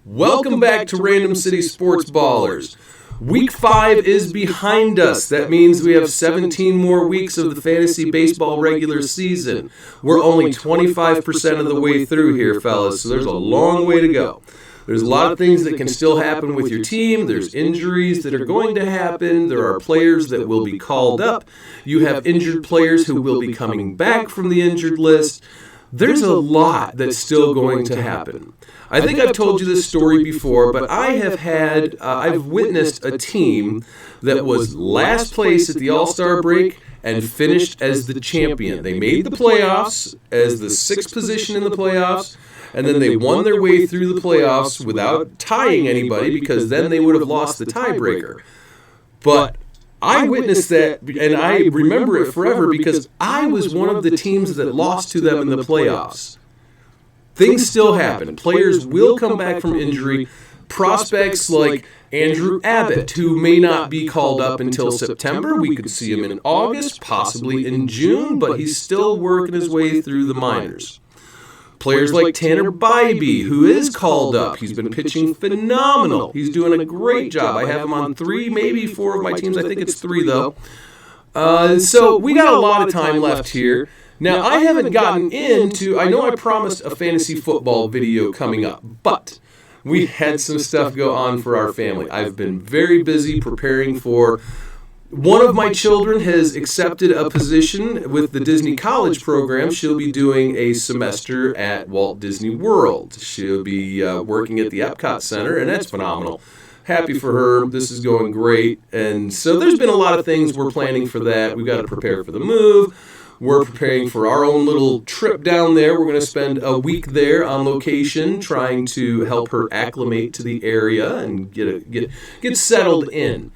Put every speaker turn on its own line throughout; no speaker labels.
Welcome back to Random City Sports Ballers. Week 5 is behind us. That means we have 17 more weeks of the fantasy baseball regular season. We're only 25% of the way through here, fellas, so there's a long way to go. There's a lot of things that can still happen with your team. There's injuries that are going to happen. There are players that will be called up. You have injured players who will be coming back from the injured list. There's a lot that's still going to happen. I think I've told you this story before, but I've witnessed a team that was last place at the All-Star break and finished as the champion. They made the playoffs as the 6th position in the playoffs, and then they won their way through the playoffs without tying anybody because then they would have lost the tiebreaker. But I witnessed that, and I remember it forever because I was one of the teams that lost to them in the playoffs. Things still happen. Players will come back from injury. Prospects like Andrew Abbott, who may not be called up until September. We could see him in August, possibly in June, but he's still working his way through the minors. Players like Tanner Bybee, who is called up. He's been pitching phenomenal. He's doing a great job. I have him on 3, maybe 4 of my teams. I think it's 3, though. So we got a lot of time left here. Now, I haven't gotten into, I know I promised a fantasy football video coming up, but we had some stuff go on for our family. I've been very busy preparing for, one of my children has accepted a position with the Disney College program. She'll be doing a semester at Walt Disney World. She'll be working at the Epcot Center, and that's phenomenal. Happy for her. This is going great. And so there's been a lot of things we're planning for that. We've got to prepare for the move. We're preparing for our own little trip down there. We're going to spend a week there on location trying to help her acclimate to the area and get settled in.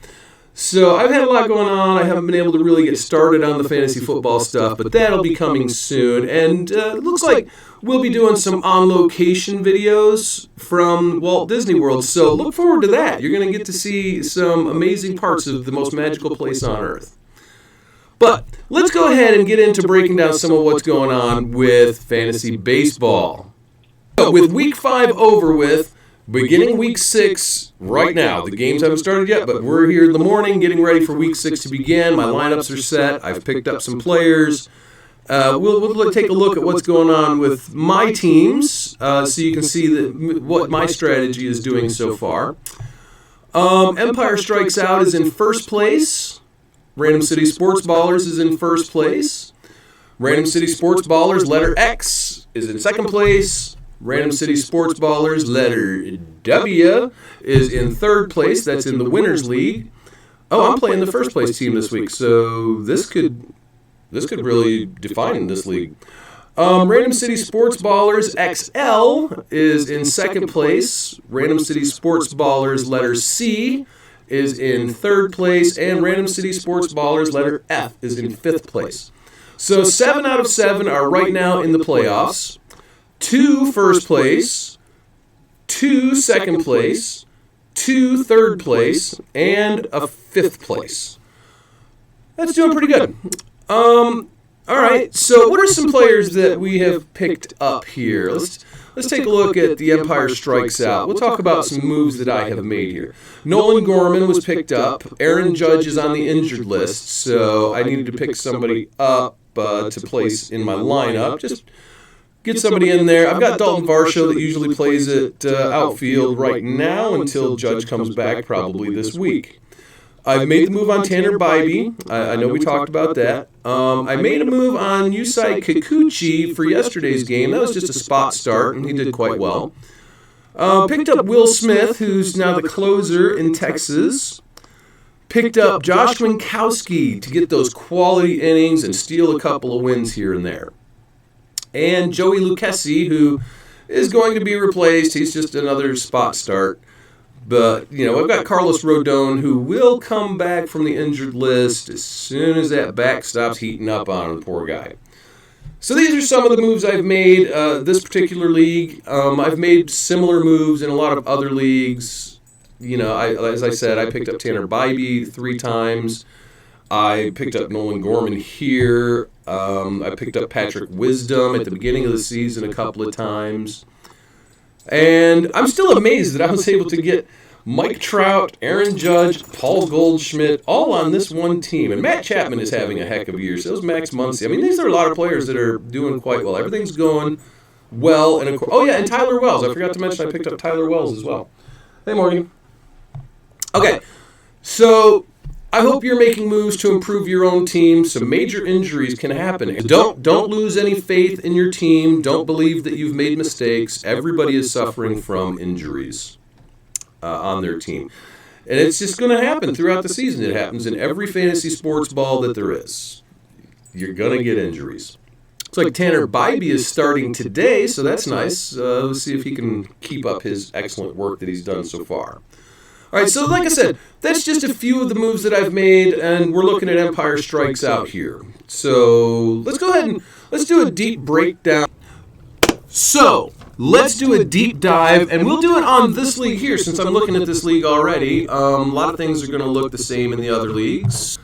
So I've had a lot going on. I haven't been able to really get started on the fantasy football stuff, but that'll be coming soon. And it looks like we'll be doing some on-location videos from Walt Disney World. So look forward to that. You're going to get to see some amazing parts of the most magical place on Earth. But let's go ahead and get into breaking down some of what's going on with fantasy baseball. So with Week 5 over with, beginning Week 6 right now. The games haven't started yet, but we're here in the morning getting ready for Week 6 to begin. My lineups are set. I've picked up some players. We'll take a look at what's going on with my teams so you can see what my strategy is doing so far. Empire Strikes Out is in first place. Random City Sports Ballers is in first place. Random City Sports Ballers, letter X, is in second place. Random City Sports Ballers, letter W, is in third place. That's in the Winners League. Oh, I'm playing the first place team this week, so this could really define this league. Random City Sports Ballers, XL, is in second place. Random City Sports Ballers, letter C, is in third place, and Random City Sports Ballers, letter F, is in fifth place. So 7 out of 7 are right now in the playoffs. 2 first place, 2 second place, 2 third place, and a 5th place. That's doing pretty good. All right, so what are some players that we have picked up here? Let's take a look at the Empire Strikes Out. We'll talk about some moves that I have made here. Nolan Gorman was picked up. Aaron Judge is on the injured list, so I needed to pick somebody up to place in my lineup. Just get somebody in there. I've got Dalton Varsho that usually plays at outfield right now until Judge comes back probably this week. I've made the move on Tanner Bybee. I know we talked about that. I made a move on Yusei Kikuchi for yesterday's game. That was just a spot start, and he did quite well. Picked up Will Smith, who's now the closer in Texas. Picked up Josh Winkowski to get those quality innings and steal a couple of wins here and there. And Joey Lucchesi, who is going to be replaced. He's just another spot start. But, I've got Carlos Rodon, who will come back from the injured list as soon as that back stops heating up on him, poor guy. So these are some of the moves I've made this particular league. I've made similar moves in a lot of other leagues. As I said, I picked up Tanner Bybee 3 times. I picked up Nolan Gorman here. I picked up Patrick Wisdom at the beginning of the season a couple of times. And I'm still amazed that I was able to get Mike Trout, Aaron Judge, Paul Goldschmidt, all on this one team. And Matt Chapman is having a heck of a year. So is Max Muncy. I mean, these are a lot of players that are doing quite well. Everything's going well. And and Tyler Wells. I forgot to mention I picked up Tyler Wells as well. Hey, Morgan. Okay, so I hope you're making moves to improve your own team. Some major injuries can happen. Don't lose any faith in your team. Don't believe that you've made mistakes. Everybody is suffering from injuries on their team. And it's just going to happen throughout the season. It happens in every fantasy sports ball that there is. You're going to get injuries. It's like Tanner Bybee is starting today, so that's nice. Let's see if he can keep up his excellent work that he's done so far. All right, so like I said, that's just a few of the moves that I've made, and we're looking at Empire Strikes Out here. So let's go ahead and let's do a deep breakdown. So let's do a deep dive, and we'll do it on this league here since I'm looking at this league already. A lot of things are going to look the same in the other leagues.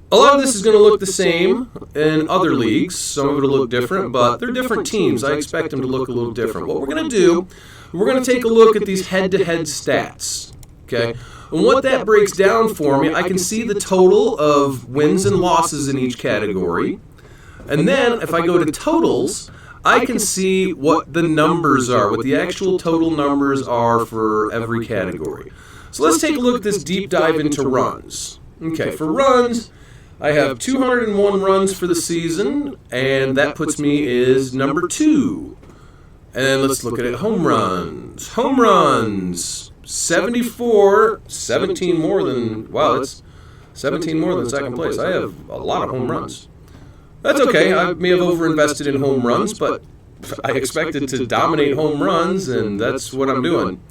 A lot of this is going to look the same in other leagues. Some of it will look different, but they're different teams. I expect them to look a little different. What we're going to do, we're going to take a look at these head-to-head stats. Okay, and what that breaks down for me, I can see the total of wins and losses in each category. And then if I go to totals, I can see what the numbers are, what the actual total numbers are for every category. So let's take a look at this deep dive into runs. Okay, for runs, I have 201 runs for the season, and that puts me as number 2. And let's look at it, home runs. Home runs. 74, 17 more than, wow, that's 17 more than second place. I have a lot of home runs. That's okay. I may have overinvested in home runs, but I expected to dominate home runs, and that's what I'm doing.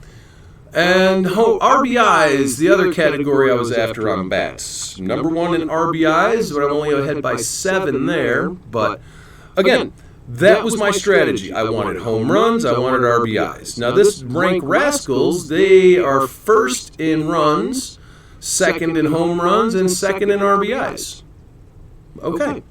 And RBIs, the other category I was after on bats. Number 1 in RBIs, but I'm only ahead by 7 there. But again, that was my strategy. I wanted home runs, I wanted RBIs. Now this Rank Rascals, they are first in runs, second in home runs, and second in RBIs. Okay.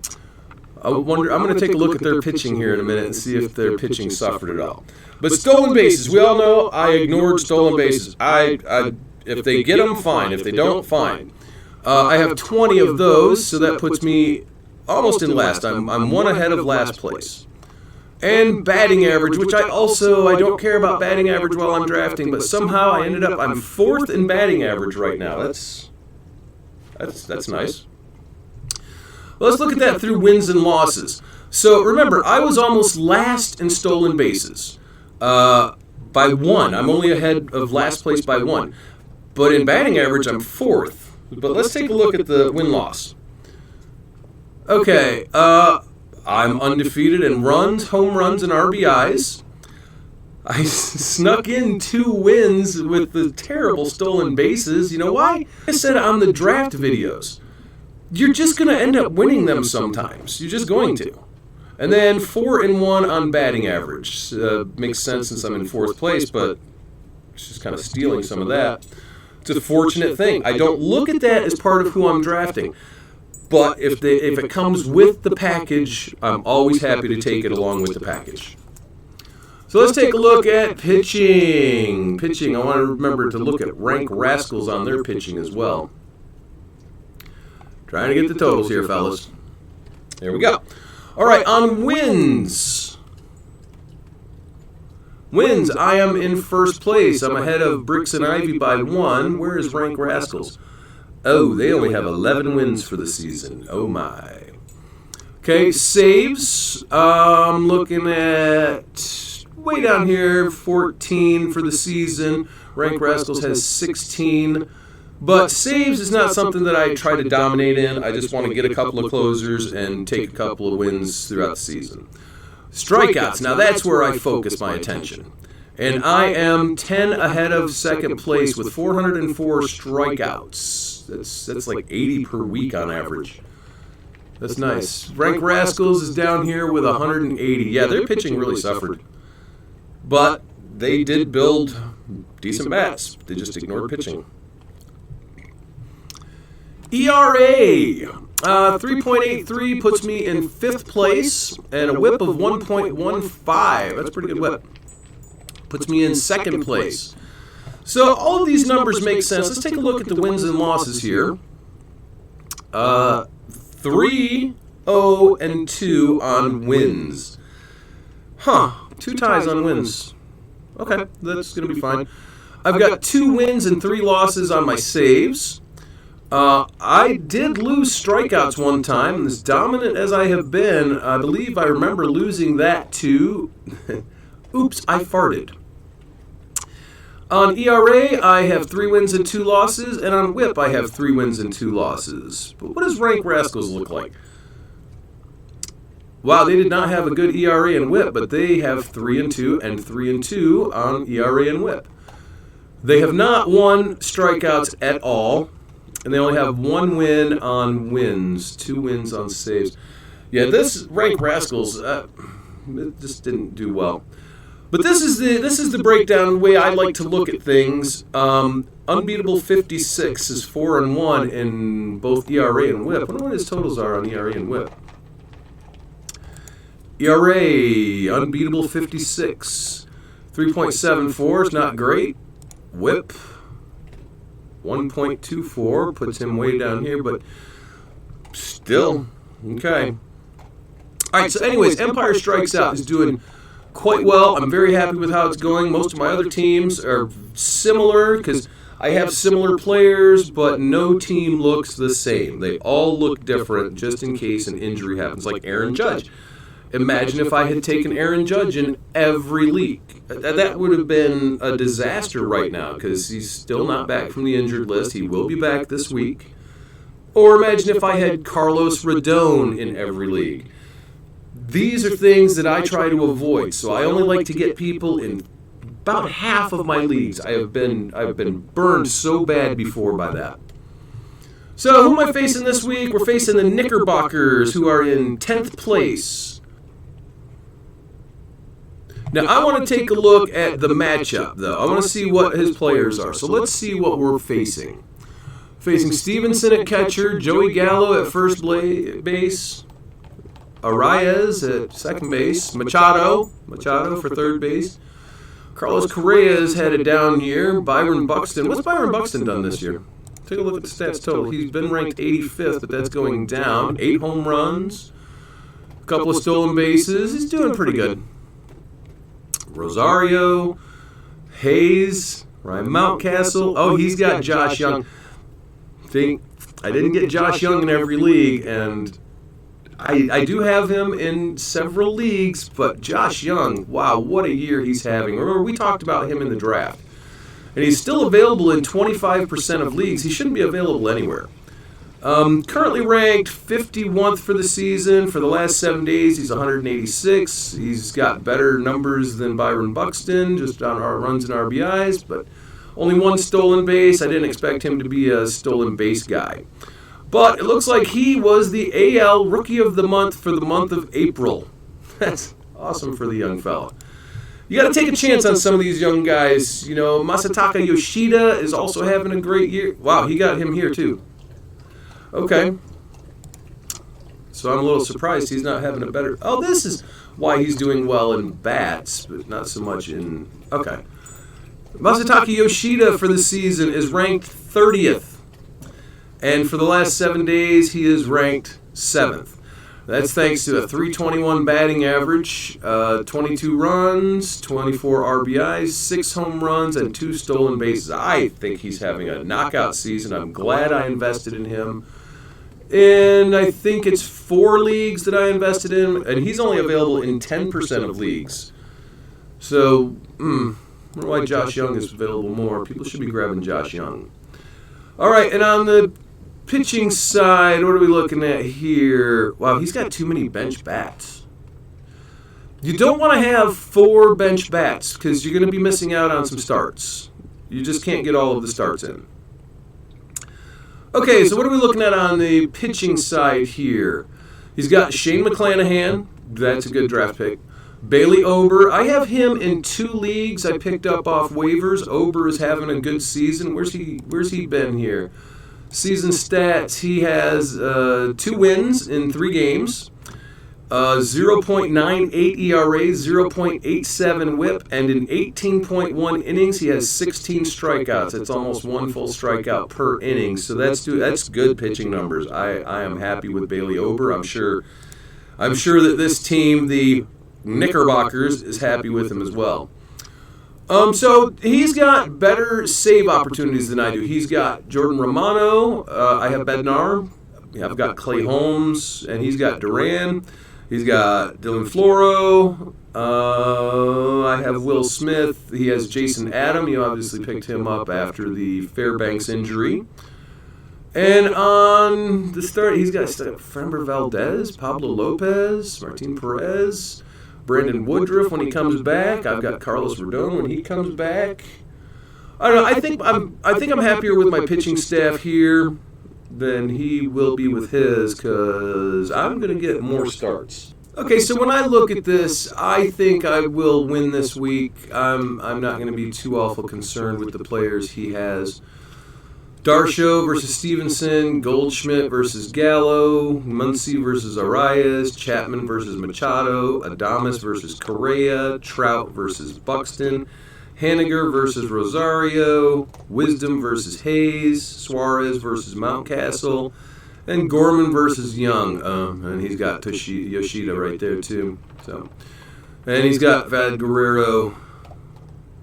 I'm going to take a look at their pitching here in a minute and see if their pitching suffered at all. But stolen bases, we all know I ignored stolen bases. If they get them, fine. If they don't, fine. I have 20 of those, so that puts me almost in last. I'm one ahead of last place. And batting average, which I don't care about batting average while I'm drafting, but somehow I'm 4th in batting average right now. That's nice. Well, let's look at that through wins and losses. So remember, I was almost last in stolen bases by 1. I'm only ahead of last place by 1. But in batting average, I'm 4th. But let's take a look at the win-loss. Okay, I'm undefeated in runs, home runs, and RBIs. I snuck in 2 wins with the terrible stolen bases. You know why? I said on the draft videos, you're just going to end up winning them sometimes. You're just going to. And then 4-1 on batting average. Makes sense since I'm in 4th place, but it's just kind of stealing some of that. It's a fortunate thing. I don't look at that as part of who I'm drafting. But if it comes with the package, I'm always happy to take it along with the package. So let's take a look at pitching. Pitching, I want to remember to look at Rank Rascals on their pitching as well. Trying to get the totals here, fellas. There we go. All right, on wins. Wins, I am in first place. I'm ahead of Bricks and Ivy by 1. Where is Rank Rascals? Oh, they only have 11 wins for the season. Oh, my. Okay, saves. I'm looking at way down here, 14 for the season. Rank Rascals has 16. But saves is not something that I try to dominate in. I just want to get a couple of closers and take a couple of wins throughout the season. Strikeouts, now that's where I focus my attention. And I am 10 ahead of second place with 404 strikeouts. That's like 80 per week on average. That's nice. Rank Rascals is down here with 180. Yeah, their pitching really suffered. But they did build decent bats. They just ignored pitching. ERA, 3.83 puts me in 5th place, and a whip of 1.15. That's a pretty good whip. Puts me in second place. So all of these numbers make sense. Let's take a look at the wins and losses here. 3, 0, and 2 on wins. 2 ties on wins. Okay, that's going to be fine. I've got 2 wins and 3 losses on my saves. I did lose strikeouts one time, and as dominant as I have been, I believe I remember losing that to... Oops, I farted. On ERA, I have 3 wins and 2 losses, and on WHIP, I have 3 wins and 2 losses. But what does Rank Rascals look like? Wow, they did not have a good ERA and WHIP, but they have 3 and 2 and 3 and 2 on ERA and WHIP. They have not won strikeouts at all, and they only have 1 win on wins, 2 wins on saves. Yeah, this Rank Rascals, it just didn't do well. But this is the breakdown, the way I like to look at things. Unbeatable 56 is 4 and 1 in both ERA and WHIP. I wonder what his totals are on ERA and WHIP. ERA, unbeatable 56. 3.74 is not great. WHIP, 1.24 puts him way down here, but still, okay. All right, so anyways, Empire Strikes Out is doing quite well. I'm very happy with how it's going. Most of my other teams are similar because I have similar players, but no team looks the same. They all look different just in case an injury happens, like Aaron Judge. Imagine if I had taken Aaron Judge in every league. That would have been a disaster right now because he's still not back from the injured list. He will be back this week. Or imagine if I had Carlos Rodon in every league. These are things that I try to avoid, so I only like to get people in about half of my leagues. I've been burned so bad before by that. So who am I facing this week? We're facing the Knickerbockers, who are in 10th place. Now, I want to take a look at the matchup, though. I want to see what his players are. So let's see what we're facing. Facing Stevenson at catcher, Joey Gallo at first base, Arias at second base, Machado for third base. Carlos Correa is headed down here. Byron Buxton. What's Byron Buxton done this year? Take a look at the stats total. He's been ranked 85th, but that's going down. 8 home runs, a couple of stolen bases. He's doing pretty good. Rosario, Hayes, Ryan Mountcastle. Oh, he's got Josh Young. I didn't get Josh Young in every league, and I do have him in several leagues, but Josh Young, wow, what a year he's having. Remember, we talked about him in the draft. And he's still available in 25% of leagues. He shouldn't be available anywhere. Currently ranked 51st for the season. For the last 7 days, he's 186. He's got better numbers than Byron Buxton, just on our runs and RBIs, but only 1 stolen base. I didn't expect him to be a stolen base guy. But it looks like he was the AL Rookie of the Month for the month of April. That's awesome for the young fella. You got to take a chance on some of these young guys. You know, Masataka Yoshida is also having a great year. Wow, he got him here too. Okay. So I'm a little surprised he's not having a better... Oh, this is why he's doing well in bats, but not so much in... Okay. Masataka Yoshida for the season is ranked 30th. And for the last 7 days, he is ranked 7th. That's thanks to a 321 batting average, 22 runs, 24 RBIs, 6 home runs, and 2 stolen bases. I think he's having a knockout season. I'm glad I invested in him. And I think it's 4 leagues that I invested in, and he's only available in 10% of leagues. So, I wonder why Josh Young is available more. People should be grabbing Josh Young. All right, and on the pitching side, what are we looking at here? Wow, he's got too many bench bats. You don't want to have 4 bench bats because you're going to be missing out on some starts. You just can't get all of the starts in. Okay, so what are we looking at on the pitching side here? He's got Shane McClanahan. That's a good draft pick. Bailey Ober. I have him in 2 leagues I picked up off waivers. Ober is having a good season. Where's he been here? Season stats, he has 2 wins in 3 games. 0.98 ERA, 0.87 WHIP, and in 18.1 innings, he has 16 strikeouts. That's almost one full strikeout per inning. So that's good pitching numbers. I am happy with Bailey Ober. I'm sure that this team, the Knickerbockers, is happy with him as well. So he's got better save opportunities than I do. He's got Jordan Romano. I have Bednar. I've got Clay Holmes, and he's got Duran. He's got Dylan Floro. I have Will Smith. He has Jason Adam. You obviously picked him up after the Fairbanks injury. And on the start, he's got Framber Valdez, Pablo Lopez, Martin Perez, Brandon Woodruff when he comes back. I've got Carlos Rodon when he comes back. I don't know. I think I'm happier with my pitching staff here than he will be with his, because I'm going to get more starts. Okay, so when I look at this, I think I will win this week. I'm not going to be too awful concerned with the players he has. Darshow versus Stevenson, Goldschmidt versus Gallo, Muncy versus Arias, Chapman versus Machado, Adames versus Correa, Trout versus Buxton, Haniger versus Rosario, Wisdom versus Hayes, Suarez versus Mountcastle, and Gorman versus Young. And he's got Yoshida right there too. So, and he's got Vad Guerrero.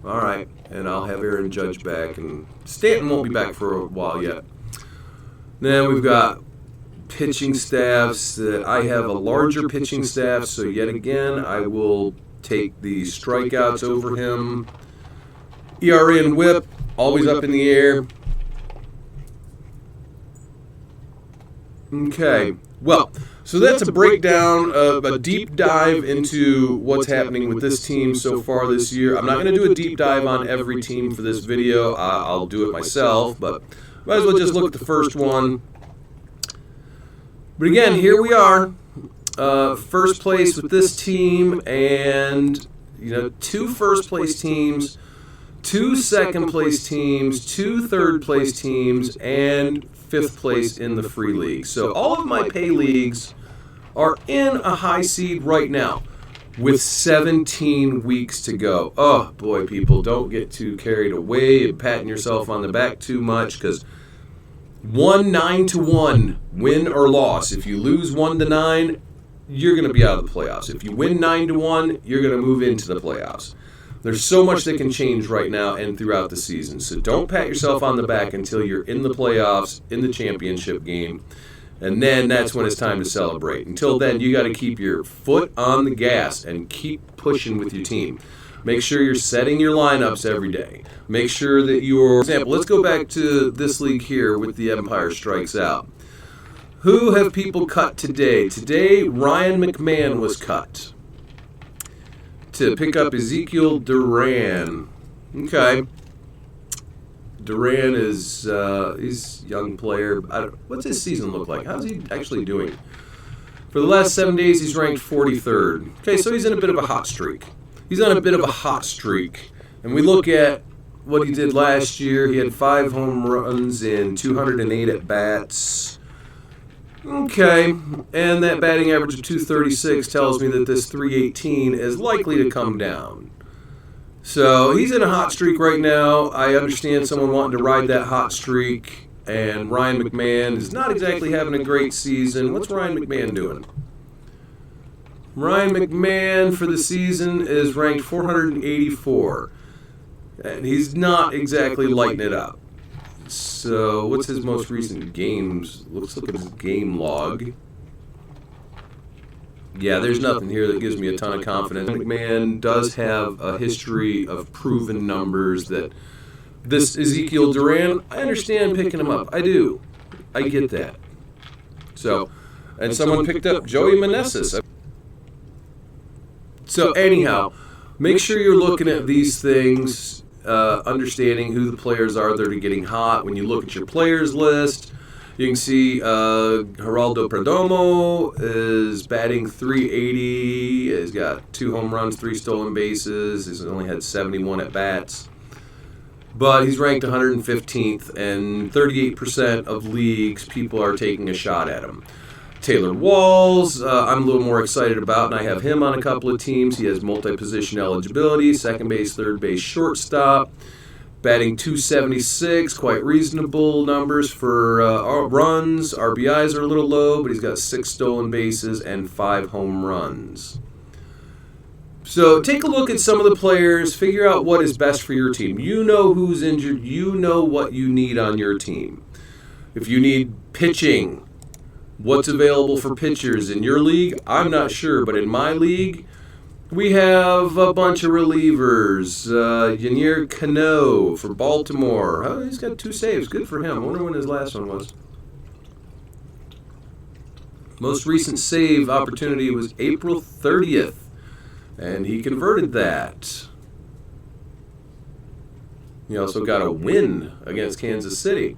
All right, and I'll have Aaron Judge back, and Stanton won't be back for a while yet. Then we've got pitching staffs. That I have a larger pitching staff, so yet again I will take the strikeouts over him. ERA and WHIP, always up in the air. Okay, well, so that's a breakdown of a deep dive into what's happening with this team so far this year. I'm not going to do a deep dive on every team for this video. I'll do it myself, but might as well just look at the first one. But again, here we are, first place with this team, and two first place teams, two second place teams, two third place teams, and fifth place in the free league. So all of my pay leagues are in a high seed right now with 17 weeks to go. Oh boy, people, don't get too carried away and patting yourself on the back too much, because 9-1 win or loss. If you lose 1-9, you're going to be out of the playoffs. If you win 9-1, you're going to move into the playoffs. There's so much that can change right now and throughout the season. So don't pat yourself on the back until you're in the playoffs, in the championship game. And then that's when it's time to celebrate. Until then, you got to keep your foot on the gas and keep pushing with your team. Make sure you're setting your lineups every day. Make sure that for example, let's go back to this league here with the Empire Strikes Out. Who have people cut today? Today, Ryan McMahon was cut to pick up Ezekiel Duran. Okay. Duran is he's a young player. What's his season look like? How's he actually doing? For the last 7 days, he's ranked 43rd. Okay, so he's in a bit of a hot streak. And we look at what he did last year. He had 5 home runs in 208 at-bats. Okay, and that batting average of 236 tells me that this 318 is likely to come down. So he's in a hot streak right now. I understand someone wanting to ride that hot streak, and Ryan McMahon is not exactly having a great season. What's Ryan McMahon doing? Ryan McMahon for the season is ranked 484, and he's not exactly lighting it up. So, what's his most recent games? Let's look at his game log. Yeah, there's nothing here that gives me a ton of confidence. McMahon does have a history of proven numbers that this Ezekiel Duran, I understand picking him up. I do. I get that. So, and someone picked up Joey Meneses. So, anyhow, make sure you're looking at these things. Understanding who the players are that are getting hot. When you look at your players list, you can see Geraldo Perdomo is batting .380. He's got 2 home runs, 3 stolen bases. He's only had 71 at-bats. But he's ranked 115th, and 38% of leagues, people are taking a shot at him. Taylor Walls, I'm a little more excited about, and I have him on a couple of teams. He has multi-position eligibility, second base, third base, shortstop. Batting .276, quite reasonable numbers for runs. RBIs are a little low, but he's got 6 stolen bases and 5 home runs. So take a look at some of the players, figure out what is best for your team. You know who's injured, you know what you need on your team. If you need pitching, what's available for pitchers in your league? I'm not sure, but in my league, we have a bunch of relievers. Yennier Cano for Baltimore. Oh, he's got 2 saves. Good for him. I wonder when his last one was. Most recent save opportunity was April 30th, and he converted that. He also got a win against Kansas City.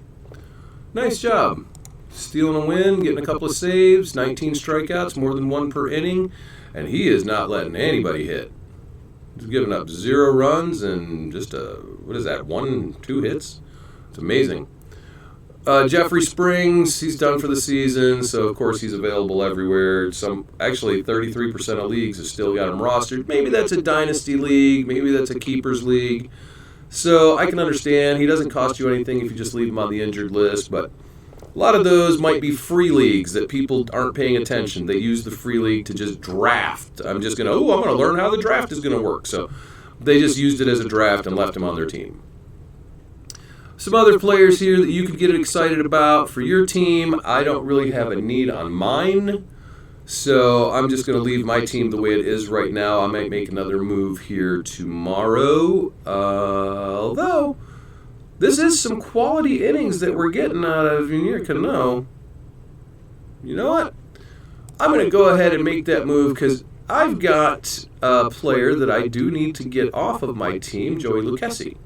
Nice job. Stealing a win, getting a couple of saves, 19 strikeouts, more than 1 per inning. And he is not letting anybody hit. He's given up 0 runs and just 1-2 hits? It's amazing. Jeffrey Springs, he's done for the season, so of course he's available everywhere. 33% of leagues have still got him rostered. Maybe that's a dynasty league, maybe that's a keepers league. So I can understand. He doesn't cost you anything if you just leave him on the injured list, but a lot of those might be free leagues that people aren't paying attention. They use the free league to just draft. I'm going to learn how the draft is going to work. So they just used it as a draft and left him on their team. Some other players here that you could get excited about for your team. I don't really have a need on mine. So I'm just going to leave my team the way it is right now. I might make another move here tomorrow. Although this is some quality innings that we're getting out of Yennier Cano. You know what? I'm going to go ahead and make that move because I've got a player that I do need to get off of my team, Joey Lucchesi,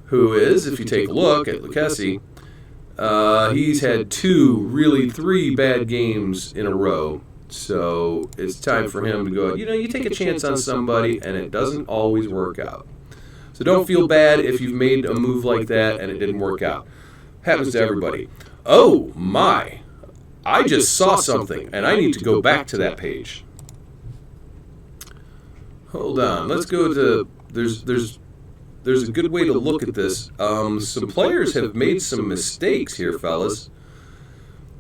who is, if you take a look at Lucchesi, he's had 3 bad games in a row. So it's time for him to go, you take a chance on somebody and it doesn't always work out. So don't feel bad if you've made a move like that and it didn't work out. Happens to everybody. Oh my, I just saw something and I need to go back to that page. Hold on, let's go to, there's a good way to look at this. Some players have made some mistakes here, fellas.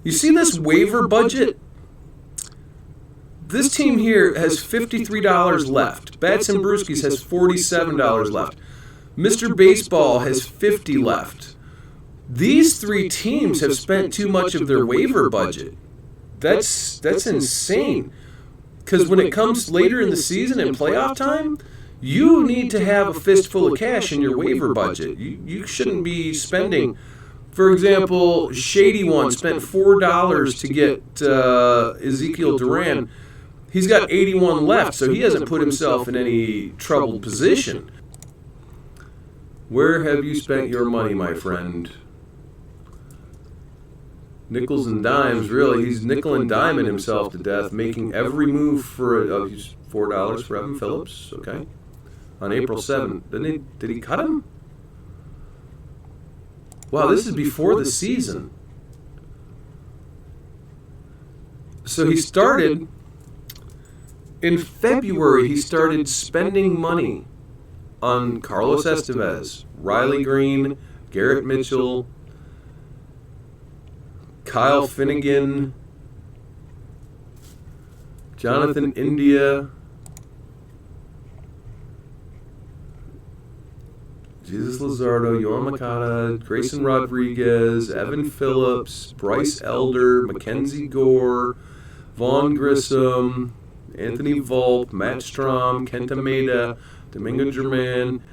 You see this waiver budget? This team here has $53 left. Bats and Brewskis has $47 left. Mr. Baseball has $50 left. These 3 teams have spent too much of their waiver budget. That's insane. Because when it comes later in the season and playoff time, you need to have a fistful of cash in your waiver budget. You shouldn't be spending. For example, Shady One spent $4 to get Ezekiel Duran. He's got 81 left, so he hasn't put himself in any troubled position. Where have you spent your money, my friend? Nickels and dimes, really. He's nickel and diming himself to death, making every move for $4 for Evan Phillips. Okay. On April 7th. Did he cut him? Wow, this is before the season. So he started... In February, he started spending money on Carlos Estevez, Riley Green, Garrett Mitchell, Kyle Finnegan, Jonathan India, Jesus Luzardo, Yohan Moncada, Grayson Rodriguez, Evan Phillips, Bryce Elder, Mackenzie Gore, Vaughn Grissom, Anthony Volpe, Matt Strom, Kenta Maeda, Domingo German,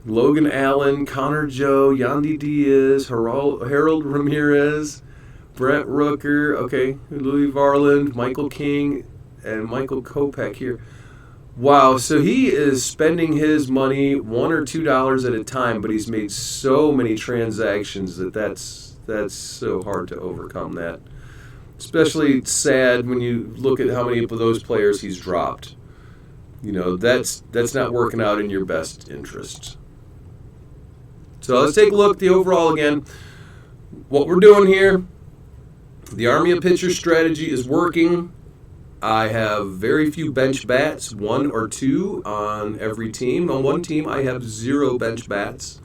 Logan Allen, Connor Joe, Yandy Diaz, Harold Ramirez, Brent Rooker, Louis Varland, Michael King, and Michael Kopech here. Wow, so he is spending his money $1 or $2 at a time, but he's made so many transactions that's so hard to overcome that. Especially sad when you look at how many of those players he's dropped. That's not working out in your best interest. So let's take a look at the overall again. What we're doing here, The Army of Pitchers strategy is working. I have very few bench bats, 1 or 2 on every team. On one team, I have 0 bench bats.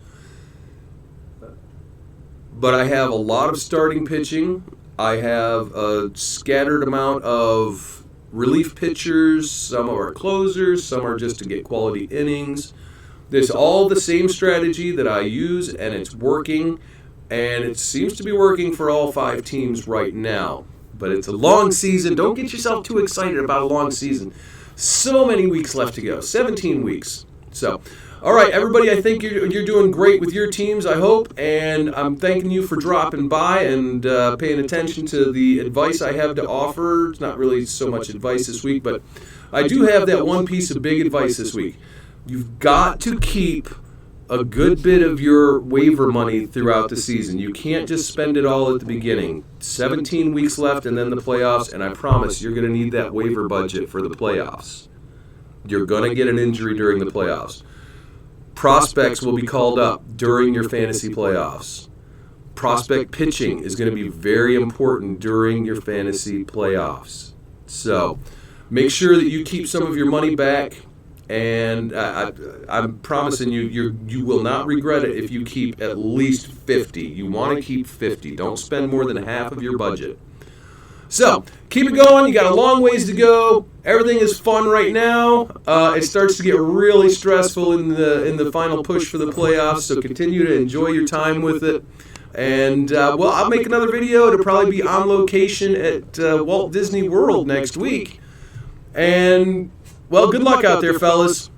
But I have a lot of starting pitching. I have a scattered amount of relief pitchers. Some are closers, some are just to get quality innings. It's all the same strategy that I use, and it's working. And it seems to be working for all 5 teams right now. But it's a long season. Don't get yourself too excited about a long season. So many weeks left to go. 17 weeks. So, all right, everybody, I think you're doing great with your teams, I hope. And I'm thanking you for dropping by and paying attention to the advice I have to offer. It's not really so much advice this week, but I do have that one piece of big advice this week. You've got to keep a good bit of your waiver money throughout the season. You can't just spend it all at the beginning. 17 weeks left and then the playoffs, and I promise you're going to need that waiver budget for the playoffs. You're going to get an injury during the playoffs. Prospects will be called up during your fantasy playoffs. Prospect pitching is going to be very important during your fantasy playoffs. So make sure that you keep some of your money back. And I'm promising you will not regret it if you keep at least 50. You want to keep 50. Don't spend more than half of your budget. So keep it going. You got a long ways to go. Everything is fun right now. It starts to get really stressful in the final push for the playoffs. So continue to enjoy your time with it. And I'll make another video. It'll probably be on location at Walt Disney World next week. And well, good luck out there, fellas.